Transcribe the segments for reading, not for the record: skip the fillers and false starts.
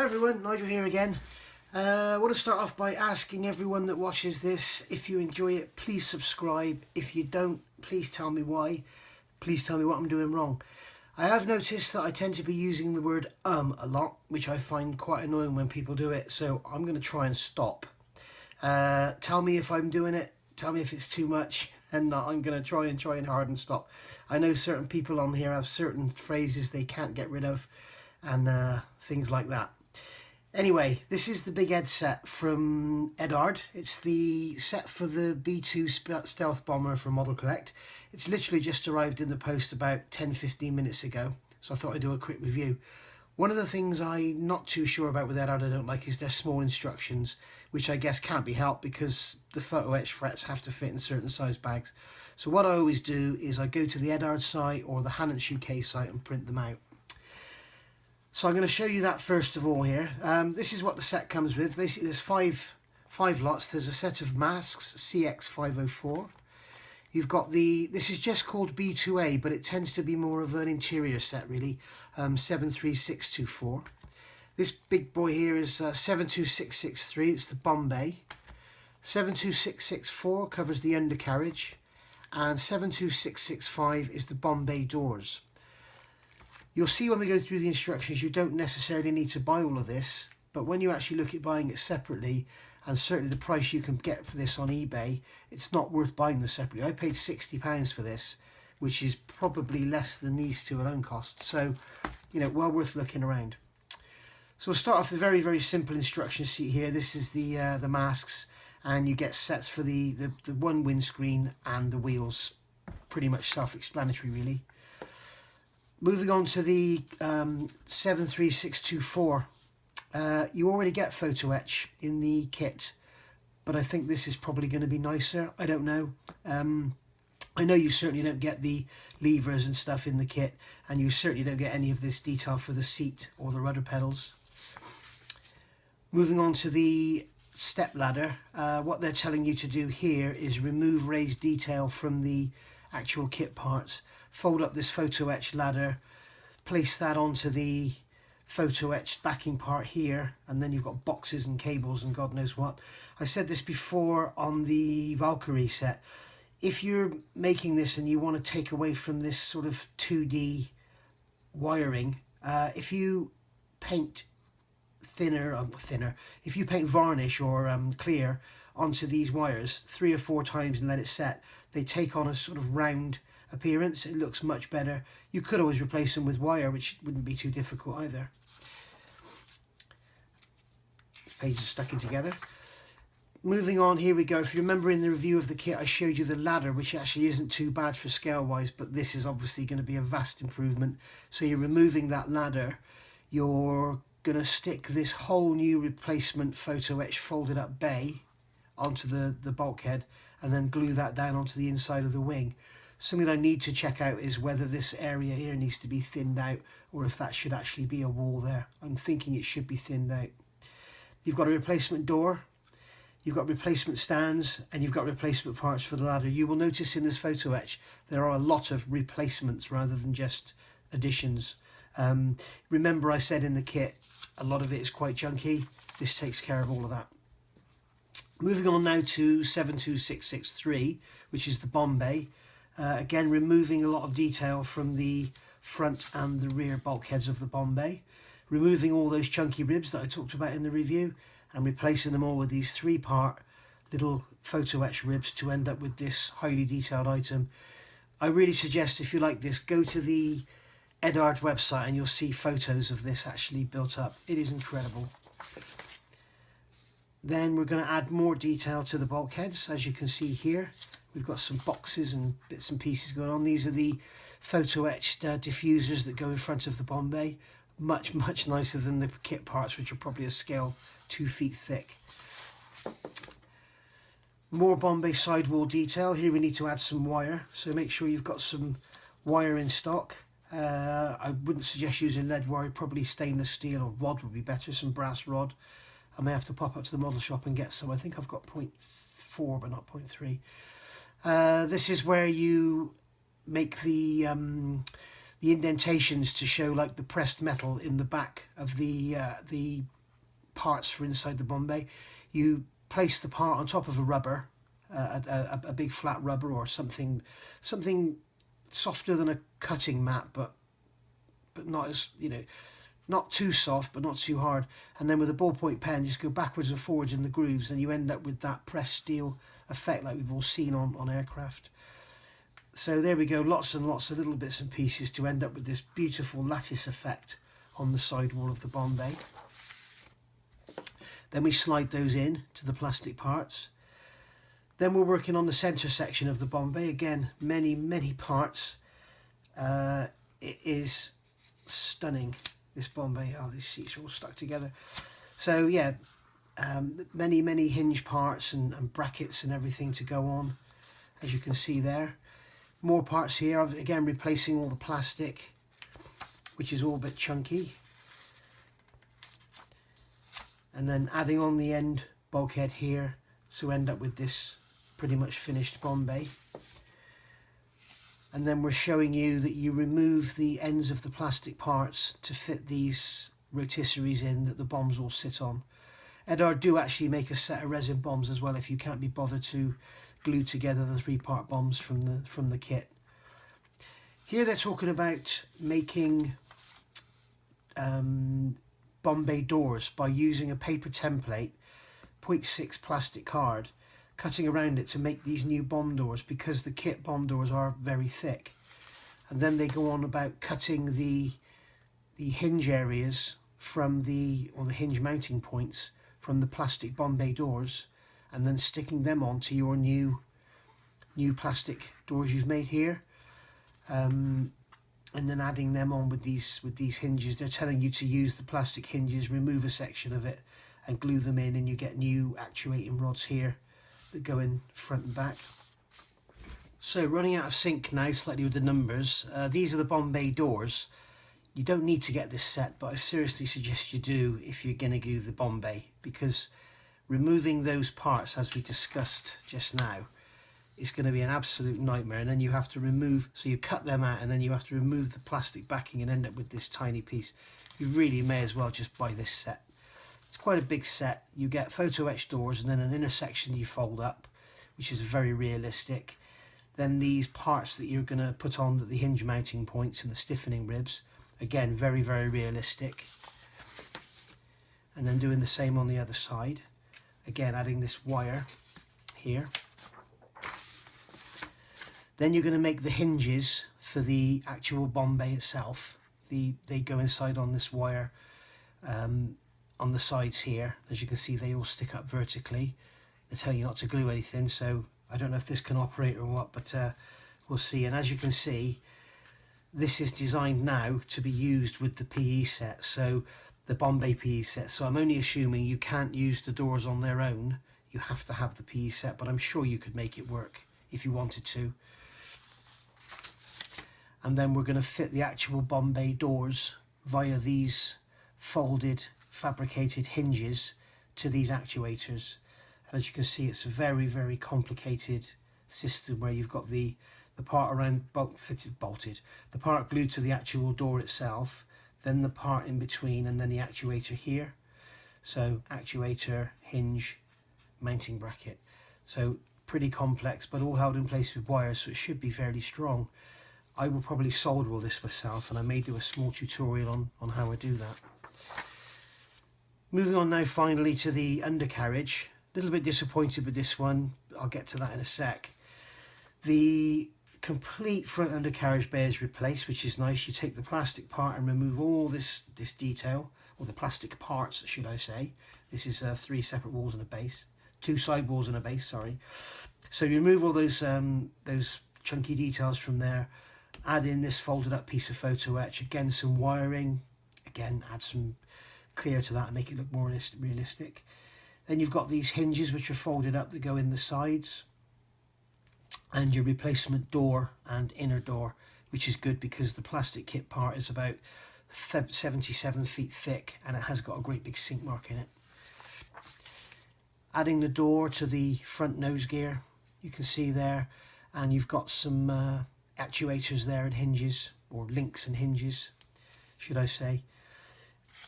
Hi everyone, Nigel here again. I want to start off by asking everyone that watches this, if you enjoy it, please subscribe. If you don't, please tell me why. Please tell me what I'm doing wrong. I have noticed that I tend to be using the word a lot, which I find quite annoying when people do it, so I'm going to try and stop. Tell me if I'm doing it, tell me if it's too much, and I'm going to try and hard and stop. I know certain people on here have certain phrases they can't get rid of, and things like that. Anyway, this is the Big Ed set from Eduard. It's the set for the B-2 stealth bomber from Modelcollect. It's literally just arrived in the post about 10-15 minutes ago, so I thought I'd do a quick review. One of the things I'm not too sure about with Eduard I don't like is their small instructions, which I guess can't be helped because the photo-etch frets have to fit in certain size bags. So what I always do is I go to the Eduard site or the Hannants UK site and print them out. So I'm going to show you that first of all here. This is what the set comes with. Basically there's five lots. There's a set of masks, CX504. You've got this is just called B-2A, but it tends to be more of an interior set really, 73624. This big boy here is 72663, it's the Bombay. 72664 covers the undercarriage, and 72665 is the Bombay doors. You'll see when we go through the instructions you don't necessarily need to buy all of this, but when you actually look at buying it separately, and certainly the price you can get for this on eBay, it's not worth buying them separately. I paid £60 for this, which is probably less than these two alone cost, so you know, well worth looking around. So we'll start off with a very, very simple instruction sheet here. This is the masks, and you get sets for the one windscreen and the wheels. Pretty much self-explanatory really. Moving on to the 73624, you already get photo-etch in the kit, but I think this is probably going to be nicer. I don't know. I know you certainly don't get the levers and stuff in the kit, and you certainly don't get any of this detail for the seat or the rudder pedals. Moving on to the step ladder, what they're telling you to do here is remove raised detail from the actual kit parts. Fold up this photo-etch ladder, place that onto the photo-etched backing part here, and then you've got boxes and cables and God knows what. I said this before on the Valkyrie set. If you're making this and you want to take away from this sort of 2D wiring, if you paint if you paint varnish or clear onto these wires 3 or 4 times and let it set, they take on a sort of round appearance. It looks much better. You could always replace them with wire, which wouldn't be too difficult either. Pages stuck in together. Moving on, here we go. If you remember in the review of the kit I showed you the ladder, which actually isn't too bad for scale wise, but this is obviously going to be a vast improvement. So you're removing that ladder, you're going to stick this whole new replacement photo-etch folded up bay onto the bulkhead and then glue that down onto the inside of the wing. Something I need to check out is whether this area here needs to be thinned out or if that should actually be a wall there. I'm thinking it should be thinned out. You've got a replacement door, you've got replacement stands, and you've got replacement parts for the ladder. You will notice in this photo-etch there are a lot of replacements rather than just additions. Remember I said in the kit a lot of it is quite junky. This takes care of all of that. Moving on now to 72663, which is the Bombay. Again, removing a lot of detail from the front and the rear bulkheads of the Bombay. Removing all those chunky ribs that I talked about in the review and replacing them all with these 3-part little photo-etch ribs to end up with this highly detailed item. I really suggest, if you like this, go to the Eduard website and you'll see photos of this actually built up. It is incredible. Then we're going to add more detail to the bulkheads. As you can see here, we've got some boxes and bits and pieces going on. These are the photo-etched diffusers that go in front of the Bombay. Much, much nicer than the kit parts, which are probably a scale 2 feet thick. More Bombay sidewall detail. Here we need to add some wire, so make sure you've got some wire in stock. I wouldn't suggest using lead wire, probably stainless steel or rod would be better, some brass rod. I may have to pop up to the model shop and get some. I think I've got 0.4 but not 0.3. This is where you make the indentations to show like the pressed metal in the back of the parts for inside the Bombay. You place the part on top of a rubber, a big flat rubber or something softer than a cutting mat, but not as, you know, not too soft but not too hard, and then with a ballpoint pen just go backwards and forwards in the grooves, and you end up with that pressed steel effect like we've all seen on aircraft. So there we go, lots and lots of little bits and pieces to end up with this beautiful lattice effect on the sidewall of the Bombay. Then we slide those in to the plastic parts. Then we're working on the centre section of the Bombay. Again, many parts. It is stunning, this Bombay. Oh, these seats are all stuck together. So yeah, many hinge parts and brackets and everything to go on, as you can see there. More parts here, again replacing all the plastic, which is all a bit chunky, and then adding on the end bulkhead here to end up with this pretty much finished Bombay. And then we're showing you that you remove the ends of the plastic parts to fit these rotisseries in that the bombs will sit on. Eduard do actually make a set of resin bombs as well if you can't be bothered to glue together the 3-part bombs from the kit. Here they're talking about making Bombay doors by using a paper template, 0.6 plastic card, cutting around it to make these new bomb doors, because the kit bomb doors are very thick. And then they go on about cutting the hinge areas from the hinge mounting points from the plastic Bombay doors, and then sticking them onto your new plastic doors you've made here, and then adding them on with these hinges. They're telling you to use the plastic hinges, remove a section of it and glue them in, and you get new actuating rods here that go in front and back. So running out of sync now slightly with the numbers. These are the Bombay doors. You don't need to get this set, but I seriously suggest you do if you're going to do the Bombay, because removing those parts, as we discussed just now, is going to be an absolute nightmare. And then you have to remove, so you cut them out and then you have to remove the plastic backing and end up with this tiny piece. You really may as well just buy this set. It's quite a big set. You get photo-etch doors and then an inner section you fold up, which is very realistic. Then these parts that you're going to put on the hinge mounting points and the stiffening ribs, again very realistic. And then doing the same on the other side, again adding this wire here. Then you're going to make the hinges for the actual Bombay itself. They go inside on this wire on the sides here. As you can see, they all stick up vertically. They're telling you not to glue anything, so I don't know if this can operate or what, but we'll see. And as you can see, this is designed now to be used with the PE set, so the Bombay PE set. So I'm only assuming you can't use the doors on their own. You have to have the PE set, but I'm sure you could make it work if you wanted to. And then we're going to fit the actual Bombay doors via these folded fabricated hinges to these actuators. And as you can see, it's a very complicated system where you've got the part around bolted, the part glued to the actual door itself, then the part in between, and then the actuator here. So actuator, hinge, mounting bracket. So pretty complex, but all held in place with wires, so it should be fairly strong. I will probably solder all this myself, and I may do a small tutorial on how I do that. Moving on now finally to the undercarriage. A little bit disappointed with this one, I'll get to that in a sec. The complete front undercarriage bay is replaced, which is nice. You take the plastic part and remove all this detail, or the plastic parts should I say. This is 3 separate walls and a base, 2 side walls and a base, sorry. So you remove all those chunky details from there, add in this folded up piece of photo etch, again some wiring, again add some clear to that and make it look more realistic. Then you've got these hinges which are folded up that go in the sides, and your replacement door and inner door, which is good because the plastic kit part is about 77 feet thick and it has got a great big sink mark in it. Adding the door to the front nose gear, you can see there, and you've got some actuators there and hinges, or links and hinges should I say.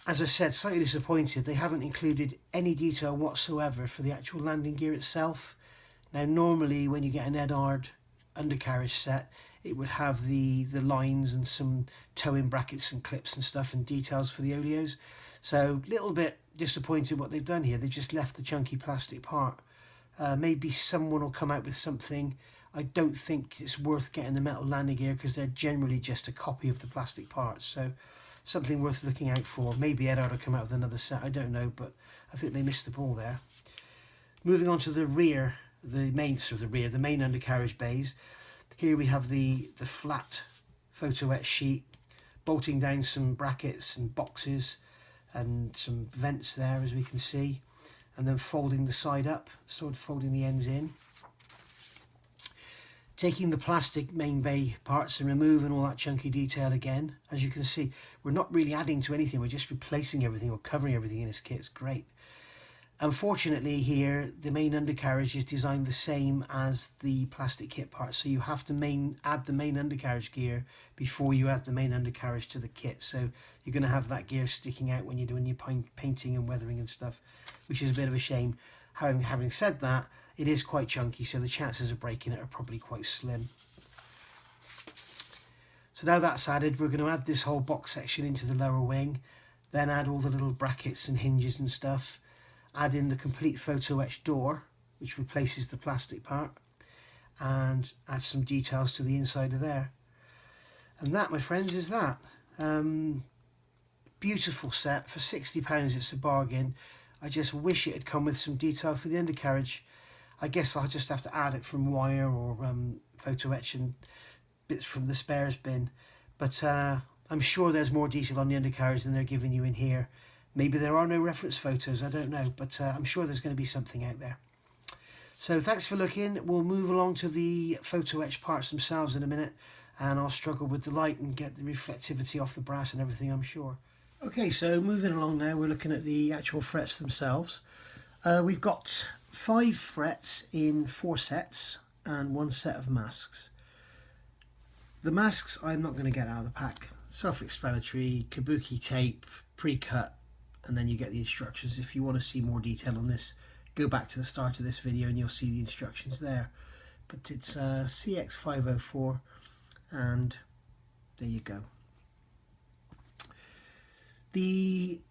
As I said, slightly disappointed they haven't included any detail whatsoever for the actual landing gear itself. Now normally when you get an Eduard undercarriage set, it would have the lines and some toe-in brackets and clips and stuff and details for the oleos. So a little bit disappointed what they've done here. They've just left the chunky plastic part. Maybe someone will come out with something. I don't think it's worth getting the metal landing gear because they're generally just a copy of the plastic parts. So something worth looking out for. Maybe Eduard will come out with another set, I don't know, but I think they missed the ball there. Moving on to the rear, the main undercarriage bays. Here we have the flat photo-etch sheet, bolting down some brackets and boxes and some vents there, as we can see, and then folding the side up, sort of folding the ends in. Taking the plastic main bay parts and removing all that chunky detail again. As you can see, we're not really adding to anything, we're just replacing everything or covering everything in this kit. It's great. Unfortunately here, the main undercarriage is designed the same as the plastic kit parts, so you have to add the main undercarriage gear before you add the main undercarriage to the kit. So you're going to have that gear sticking out when you're doing your painting and weathering and stuff, which is a bit of a shame. Having said that, it is quite chunky, so the chances of breaking it are probably quite slim. So now that's added, we're going to add this whole box section into the lower wing, then add all the little brackets and hinges and stuff. Add in the complete photo-etch door, which replaces the plastic part, and add some details to the inside of there. And that, my friends, is that. Beautiful set. For £60 it's a bargain. I just wish it had come with some detail for the undercarriage. I guess I'll just have to add it from wire or photo-etch and bits from the spares bin. But I'm sure there's more detail on the undercarriage than they're giving you in here. Maybe there are no reference photos, I don't know, but I'm sure there's going to be something out there. So thanks for looking. We'll move along to the photo-etch parts themselves in a minute, and I'll struggle with the light and get the reflectivity off the brass and everything, I'm sure. Okay, so moving along now, we're looking at the actual frets themselves. We've got 5 frets in 4 sets and 1 set of masks. The masks I'm not going to get out of the pack. Self-explanatory, kabuki tape, pre-cut, and then you get the instructions. If you want to see more detail on this, go back to the start of this video and you'll see the instructions there. But it's CX504, and there you go. The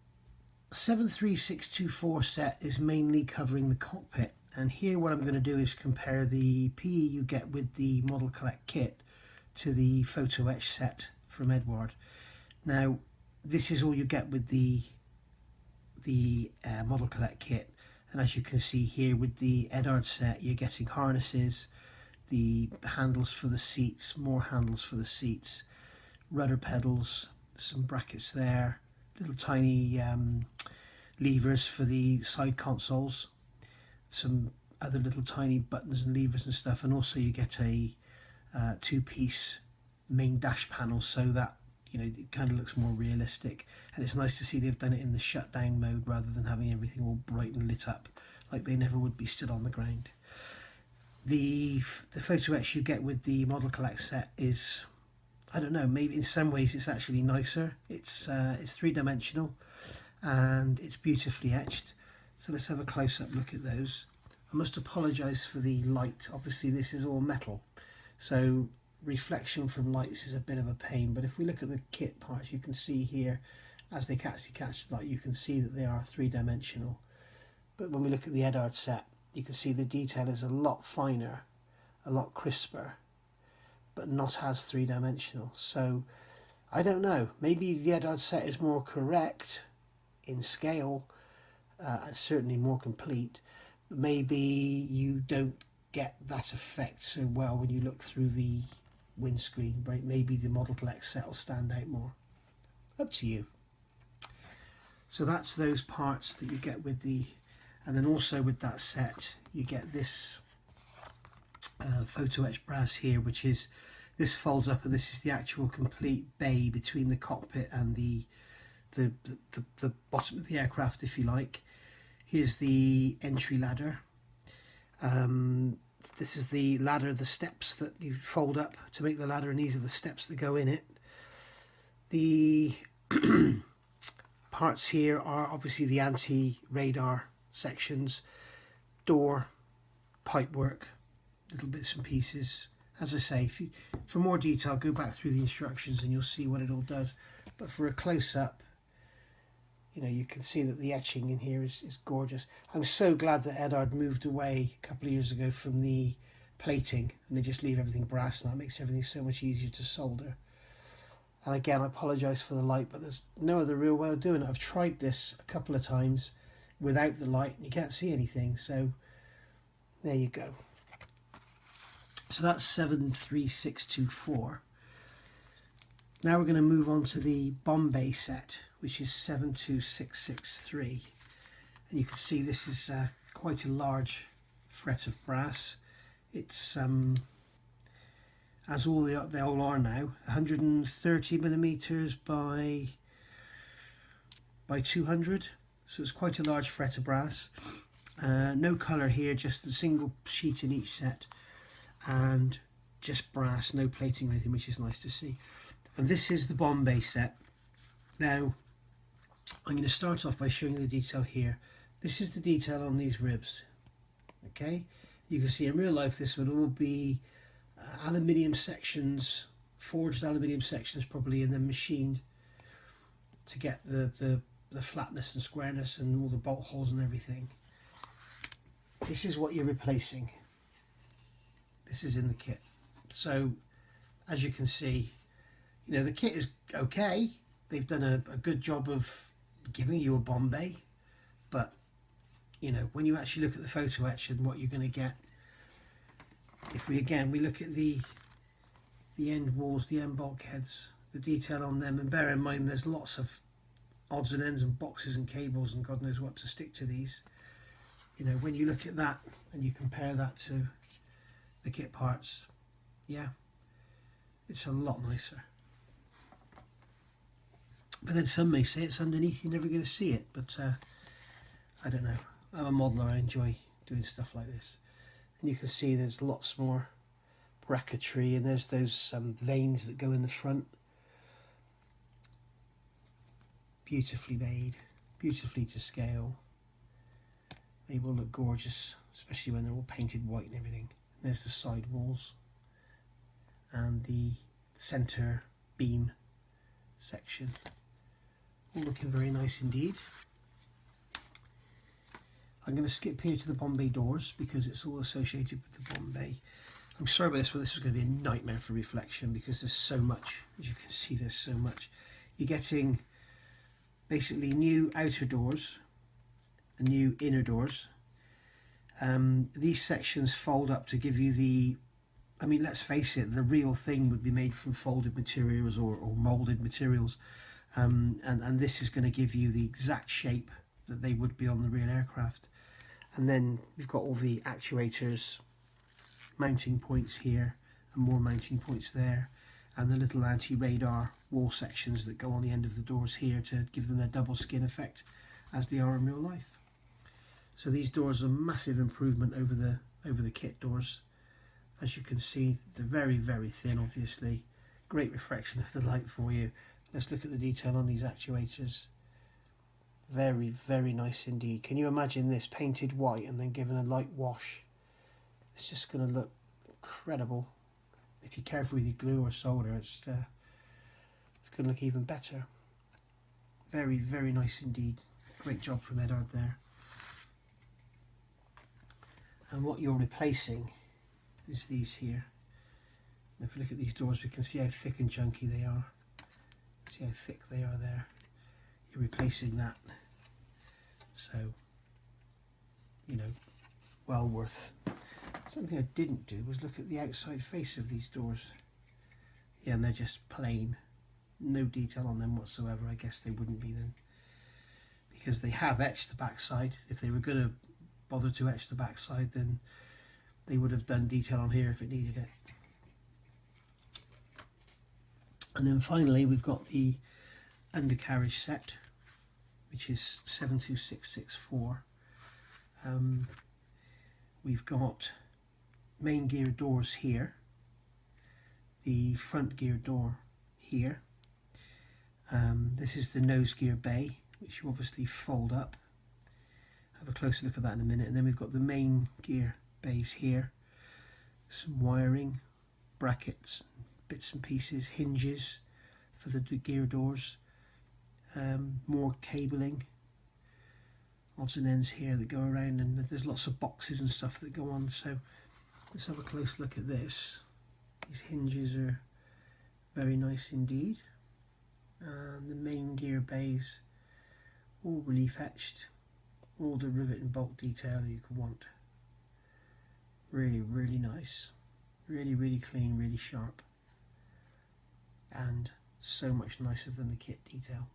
73624 set is mainly covering the cockpit, and here what I'm going to do is compare the PE you get with the Modelcollect kit to the photo-etch set from Eduard. Now this is all you get with the Modelcollect kit, and as you can see here with the Eduard set, you're getting harnesses, the handles for the seats, more handles for the seats, rudder pedals, some brackets there, little tiny levers for the side consoles, some other little tiny buttons and levers and stuff, and also you get a 2-piece main dash panel, so that it kind of looks more realistic, and it's nice to see they've done it in the shutdown mode rather than having everything all bright and lit up like they never would be stood on the ground. The photo-etch you get with the Modelcollect set is, I don't know, maybe in some ways it's actually nicer. It's 3-dimensional and it's beautifully etched. So let's have a close-up look at those. I must apologise for the light. Obviously this is all metal, so reflection from lights is a bit of a pain, but if we look at the kit parts, you can see here, as they catch the light, you can see that they are 3-dimensional. But when we look at the Eduard set, you can see the detail is a lot finer, a lot crisper, but not as 3-dimensional. So I don't know, maybe the Eduard set is more correct in scale and certainly more complete, but maybe you don't get that effect so well when you look through the windscreen, right? Maybe the Modelcollect set will stand out more. Up to you. So that's those parts that you get with the, and then also with that set you get this photo-etch brass here, which is, this folds up, and this is the actual complete bay between the cockpit and the bottom of the aircraft, if you like. Here's the entry ladder. this is the ladder, the steps that you fold up to make the ladder, and these are the steps that go in it. The parts here are obviously the anti-radar sections, door, pipework, little bits and pieces. As I say, for more detail, go back through the instructions and you'll see what it all does. But for a close-up, you know, you can see that the etching in here is gorgeous. I'm so glad that Eduard moved away a couple of years ago from the plating, and they just leave everything brass now. It makes everything so much easier to solder. And again, I apologise for the light, but there's no other real way of doing it. I've tried this a couple of times without the light and you can't see anything, so there you go. So that's 73624. Now we're going to move on to the Bombay set, which is 72663. And you can see this is quite a large fret of brass. It's, as they all are now, 130 millimeters by 200. So it's quite a large fret of brass. No colour here, just a single sheet in each set. And just brass, no plating or anything, which is nice to see. And this is the Bombay set. Now I'm going to start off by showing you the detail here. This is the detail on these ribs. Okay, you can see in real life this would all be aluminium sections, forged aluminium sections probably, and then machined to get the flatness and squareness and all the bolt holes and everything. This is what you're replacing. This is in the kit. So as you can see, you know, the kit is okay. They've done a good job of giving you a Bombay, but you know, when you actually look at the photo etch and what you're going to get, if we look at the end walls, the end bulkheads, the detail on them, and bear in mind there's lots of odds and ends and boxes and cables and God knows what to stick to these. You know, when you look at that and you compare that to the kit parts, yeah, it's a lot nicer. But then some may say it's underneath, you're never going to see it, but I don't know. I'm a modeler, I enjoy doing stuff like this. And you can see there's lots more bracketry, and there's those veins that go in the front. Beautifully made, beautifully to scale. They will look gorgeous, especially when they're all painted white and everything. And there's the side walls and the centre beam section. All looking very nice indeed. I'm going to skip here to the Bombay doors because it's all associated with the Bombay. I'm sorry about this, but this is going to be a nightmare for reflection because there's so much. As you can see, there's so much. You're getting basically new outer doors and new inner doors. These sections fold up to give you the, I mean, let's face it, the real thing would be made from folded materials or moulded materials. And this is going to give you the exact shape that they would be on the real aircraft. And then we've got all the actuators, mounting points here and more mounting points there, and the little anti-radar wall sections that go on the end of the doors here to give them a double skin effect as they are in real life. So these doors are a massive improvement over the kit doors. As you can see, they're very, very thin, obviously. Great reflection of the light for you. Let's look at the detail on these actuators. Very, very nice indeed. Can you imagine this painted white and then given a light wash? It's just going to look incredible. If you're careful with your glue or solder, it's going to look even better. Very, very nice indeed. Great job from Eduard there. And what you're replacing is these here. And if we look at these doors, we can see how thick and chunky they are. See how thick they are there. You're replacing that. So, you know, well worth. Something I didn't do was look at the outside face of these doors. Yeah, and they're just plain. No detail on them whatsoever. I guess they wouldn't be then, because they have etched the backside. If they were going to bother to etch the backside, then they would have done detail on here if it needed it. And then finally we've got the undercarriage set, which is 72664. We've got main gear doors here, the front gear door here. This is the nose gear bay, which you obviously fold up. Have a closer look at that in a minute. And then we've got the main gear bays here, some wiring, brackets, bits and pieces, hinges for the gear doors, more cabling, odds and ends here that go around, and there's lots of boxes and stuff that go on. So let's have a close look at this. These hinges are very nice indeed. The main gear bays, all relief etched, all the rivet and bolt detail that you could want. Really nice, really clean, really sharp, and so much nicer than the kit detail.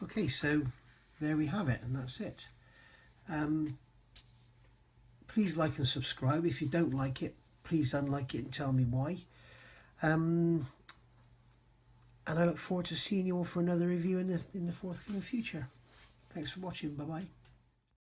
Okay, so there we have it, and that's it. Please like and subscribe. If you don't like it, please unlike it and tell me why. And I look forward to seeing you all for another review in the forthcoming future. Thanks for watching. Bye bye.